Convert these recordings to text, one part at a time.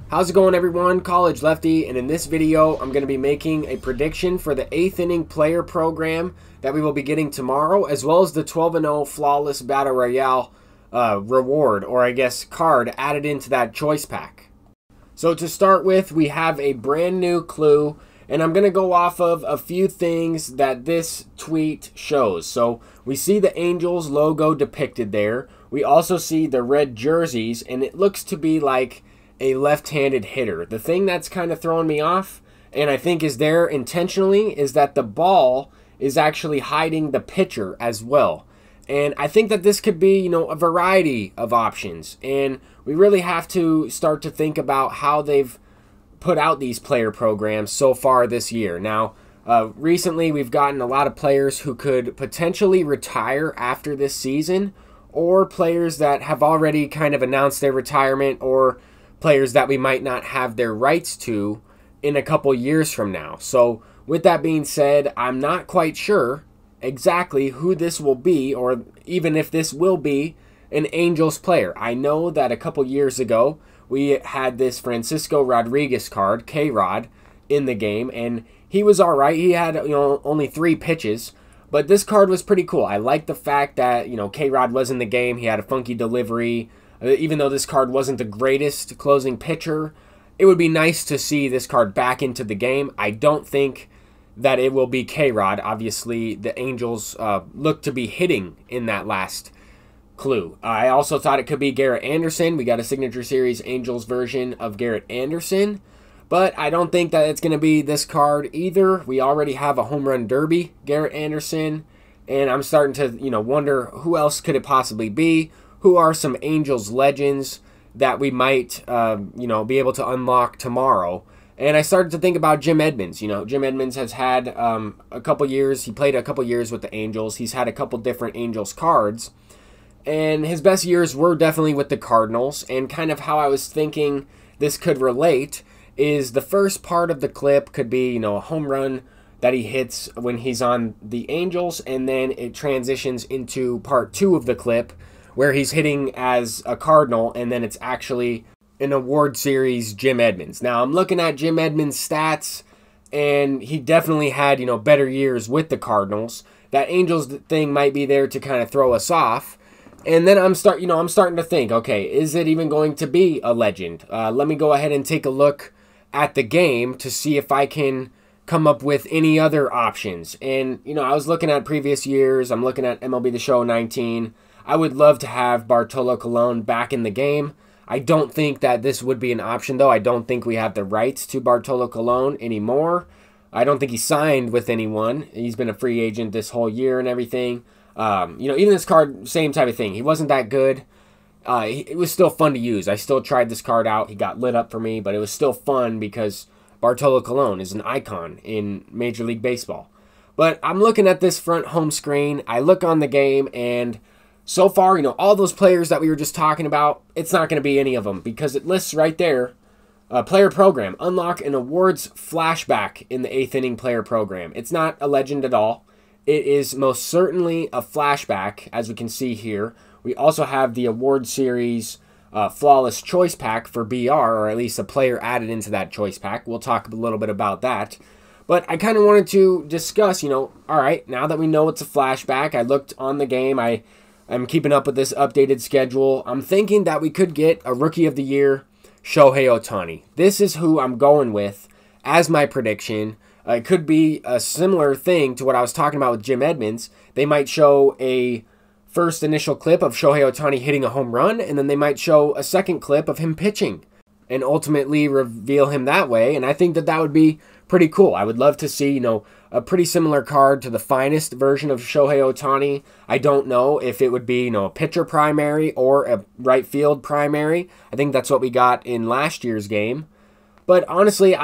How's it going, everyone? College Lefty, and in this video I'm going to be making a prediction for the 8th inning player program that we will be getting tomorrow, as well as the 12-0 flawless battle royale reward, or I guess card, added into that choice pack. So to start with, we have a brand new clue, and I'm going to go off of a few things that this tweet shows. So we see the Angels logo depicted there. We also see the red jerseys, and it looks to be like a left-handed hitter. The thing that's kind of throwing me off, and I think is there intentionally, is that the ball is actually hiding the pitcher as well. And I think that this could be, a variety of options. And we really have to start to think about how they've put out these player programs so far this year. Now, recently we've gotten a lot of players who could potentially retire after this season, or players that have already kind of announced their retirement, or players that we might not have their rights to in a couple years from now. So with that being said, I'm not quite sure exactly who this will be, or even if this will be an Angels player. I know that a couple years ago we had this Francisco Rodriguez card, K-Rod, in the game, and he was all right. He had only 3 pitches, but this card was pretty cool. I like the fact that K-Rod was in the game. He had a funky delivery. Even though this card wasn't the greatest closing pitcher, it would be nice to see this card back into the game. I don't think that it will be K-Rod. Obviously, the Angels look to be hitting in that last clue. I also thought it could be Garrett Anderson. We got a Signature Series Angels version of Garrett Anderson, but I don't think that it's going to be this card either. We already have a home run derby Garrett Anderson, and I'm starting to wonder who else could it possibly be. Who are some Angels legends that we might, be able to unlock tomorrow? And I started to think about Jim Edmonds. Jim Edmonds has had a couple years. He played a couple years with the Angels. He's had a couple different Angels cards. And his best years were definitely with the Cardinals. And kind of how I was thinking this could relate is the first part of the clip could be, a home run that he hits when he's on the Angels. And then it transitions into part 2 of the clip, where he's hitting as a Cardinal, and then it's actually an award series Jim Edmonds. Now, I'm looking at Jim Edmonds' stats, and he definitely had, better years with the Cardinals. That Angels thing might be there to kind of throw us off. And then I'm starting to think, okay, is it even going to be a legend? Let me go ahead and take a look at the game to see if I can come up with any other options. And, I was looking at previous years. I'm looking at MLB The Show 19. I would love to have Bartolo Colon back in the game. I don't think that this would be an option, though. I don't think we have the rights to Bartolo Colon anymore. I don't think he signed with anyone. He's been a free agent this whole year and everything. Even this card, same type of thing. He wasn't that good. It was still fun to use. I still tried this card out. He got lit up for me, but it was still fun because Bartolo Colon is an icon in Major League Baseball. But I'm looking at this front home screen. I look on the game, and so far, all those players that we were just talking about, it's not going to be any of them because it lists right there, player program, unlock an awards flashback in the 8th inning player program. It's not a legend at all. It is most certainly a flashback, as we can see here. We also have the award series flawless choice pack for BR, or at least a player added into that choice pack. We'll talk a little bit about that. But I kind of wanted to discuss, all right, now that we know it's a flashback, I looked on the game, I'm keeping up with this updated schedule. I'm thinking that we could get a Rookie of the Year, Shohei Ohtani. This is who I'm going with as my prediction. It could be a similar thing to what I was talking about with Jim Edmonds. They might show a first initial clip of Shohei Ohtani hitting a home run, and then they might show a second clip of him pitching and ultimately reveal him that way. And I think that would be pretty cool. I would love to see, a pretty similar card to the finest version of Shohei Ohtani. I don't know if it would be, a pitcher primary or a right field primary. I think that's what we got in last year's game. But honestly,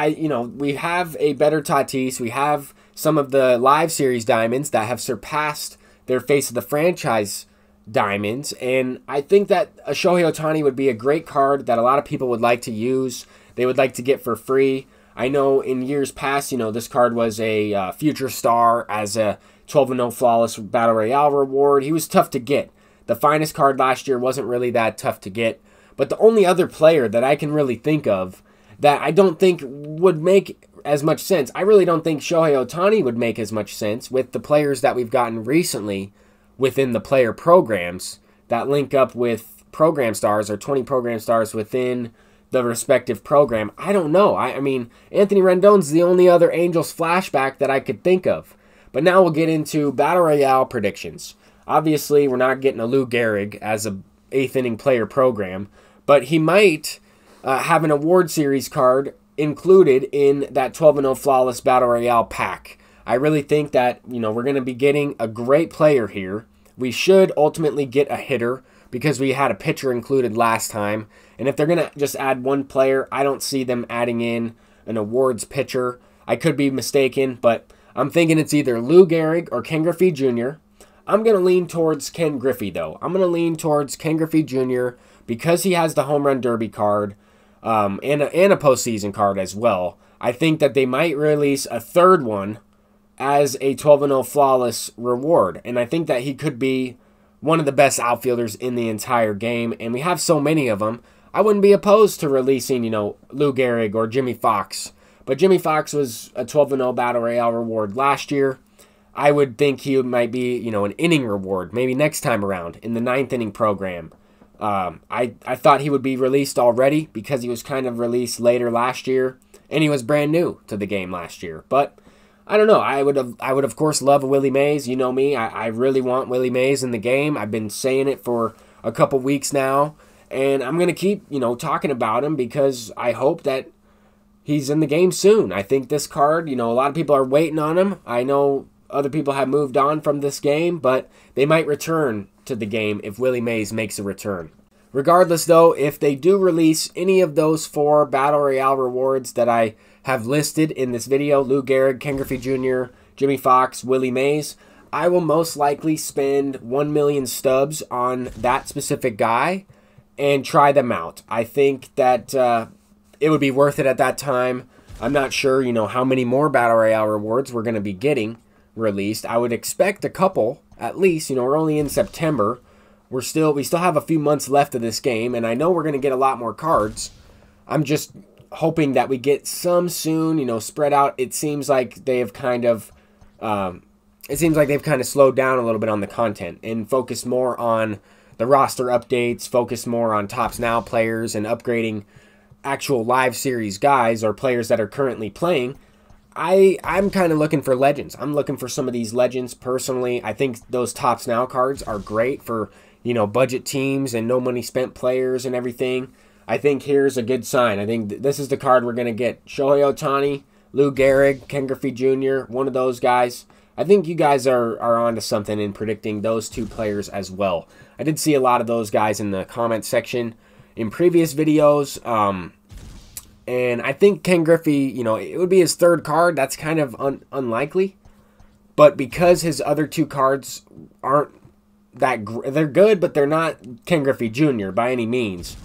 we have a better Tatis. We have some of the live series diamonds that have surpassed their face of the franchise diamonds. And I think that a Shohei Ohtani would be a great card that a lot of people would like to use. They would like to get for free. I know in years past, this card was a future star as a 12-0 flawless battle royale reward. He was tough to get. The finest card last year wasn't really that tough to get. But the only other player that I can really think of that I don't think would make as much sense. I really don't think Shohei Ohtani would make as much sense with the players that we've gotten recently within the player programs that link up with program stars or 20 program stars within the respective program. I don't know. I mean, Anthony Rendon's the only other Angels flashback that I could think of. But now we'll get into Battle Royale predictions. Obviously, we're not getting a Lou Gehrig as a 8th inning player program, but he might have an award series card included in that 12-0 Flawless Battle Royale pack. I really think that, we're going to be getting a great player here. We should ultimately get a hitter because we had a pitcher included last time. And if they're going to just add one player, I don't see them adding in an awards pitcher. I could be mistaken, but I'm thinking it's either Lou Gehrig or Ken Griffey Jr. I'm going to lean towards Ken Griffey, though. I'm going to lean towards Ken Griffey Jr. because he has the Home Run Derby card and a postseason card as well. I think that they might release a third one as a 12-0 Flawless reward. And I think that he could be one of the best outfielders in the entire game. And we have so many of them. I wouldn't be opposed to releasing, Lou Gehrig or Jimmy Fox. But Jimmy Fox was a 12-0 Battle Royale reward last year. I would think he might be, an inning reward, maybe next time around in the 9th inning program. I thought he would be released already because he was kind of released later last year. And he was brand new to the game last year. But I don't know. I would of course love a Willie Mays. You know me. I really want Willie Mays in the game. I've been saying it for a couple weeks now, and I'm gonna keep talking about him because I hope that he's in the game soon. I think this card, a lot of people are waiting on him. I know other people have moved on from this game, but they might return to the game if Willie Mays makes a return. Regardless, though, if they do release any of those 4 Battle Royale rewards that I have listed in this video, Lou Gehrig, Ken Griffey Jr., Jimmy Fox, Willie Mays, I will most likely spend 1 million stubs on that specific guy and try them out. I think that it would be worth it at that time. I'm not sure, how many more Battle Royale rewards we're going to be getting released. I would expect a couple, at least. We're only in September. We still have a few months left of this game, and I know we're going to get a lot more cards. I'm just hoping that we get some soon, spread out. It seems like they have kind of slowed down a little bit on the content and focused more on the roster updates, focused more on Tops Now players and upgrading actual live series guys or players that are currently playing. I'm kind of looking for legends. I'm looking for some of these legends personally. I think those Tops Now cards are great for, budget teams and no money spent players and everything. I think here's a good sign. I think this is the card we're going to get. Shohei Ohtani, Lou Gehrig, Ken Griffey Jr., one of those guys. I think you guys are onto something in predicting those 2 players as well. I did see a lot of those guys in the comment section in previous videos. And I think Ken Griffey, it would be his 3rd card. That's kind of unlikely. But because his other 2 cards aren't they're good, but they're not Ken Griffey Jr. by any means.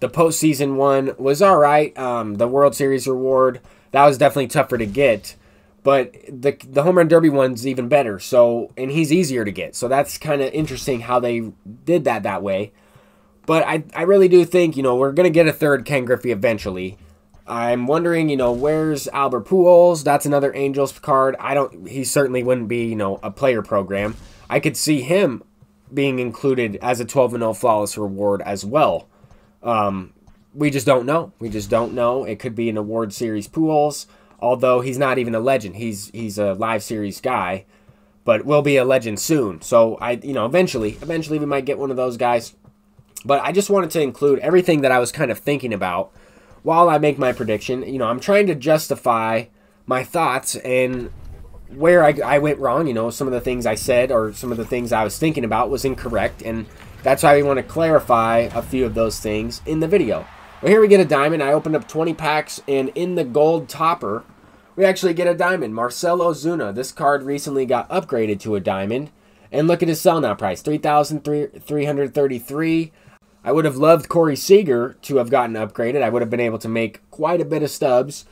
The postseason one was all right. The World Series reward, that was definitely tougher to get. But the Home Run Derby one's even better. So, and he's easier to get. So that's kind of interesting how they did that way. But I really do think, we're going to get a 3rd Ken Griffey eventually. I'm wondering, where's Albert Pujols? That's another Angels card. He certainly wouldn't be, a player program. I could see him being included as a 12-0 Flawless reward as well. We just don't know. It could be an award series Pujols, although he's not even a legend. He's a live series guy, but will be a legend soon. So eventually we might get one of those guys. But I just wanted to include everything that I was kind of thinking about while I make my prediction. I'm trying to justify my thoughts and where I went wrong. Some of the things I said or some of the things I was thinking about was incorrect, and that's why we want to clarify a few of those things in the video. Well, here we get a diamond. I opened up 20 packs, and in the gold topper, we actually get a diamond. Marcell Ozuna. This card recently got upgraded to a diamond, and look at his sell now price, $3,333. I would have loved Corey Seager to have gotten upgraded. I would have been able to make quite a bit of stubs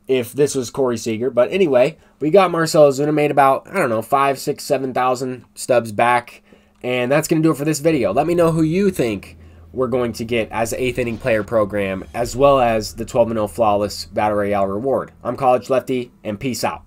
if this was Corey Seager. But anyway, we got Marcell Ozuna, made about, 5, 6, 7,000 stubs back. And that's going to do it for this video. Let me know who you think we're going to get as the 8th inning player program, as well as the 12-0 flawless battle royale reward. I'm College Lefty, and peace out.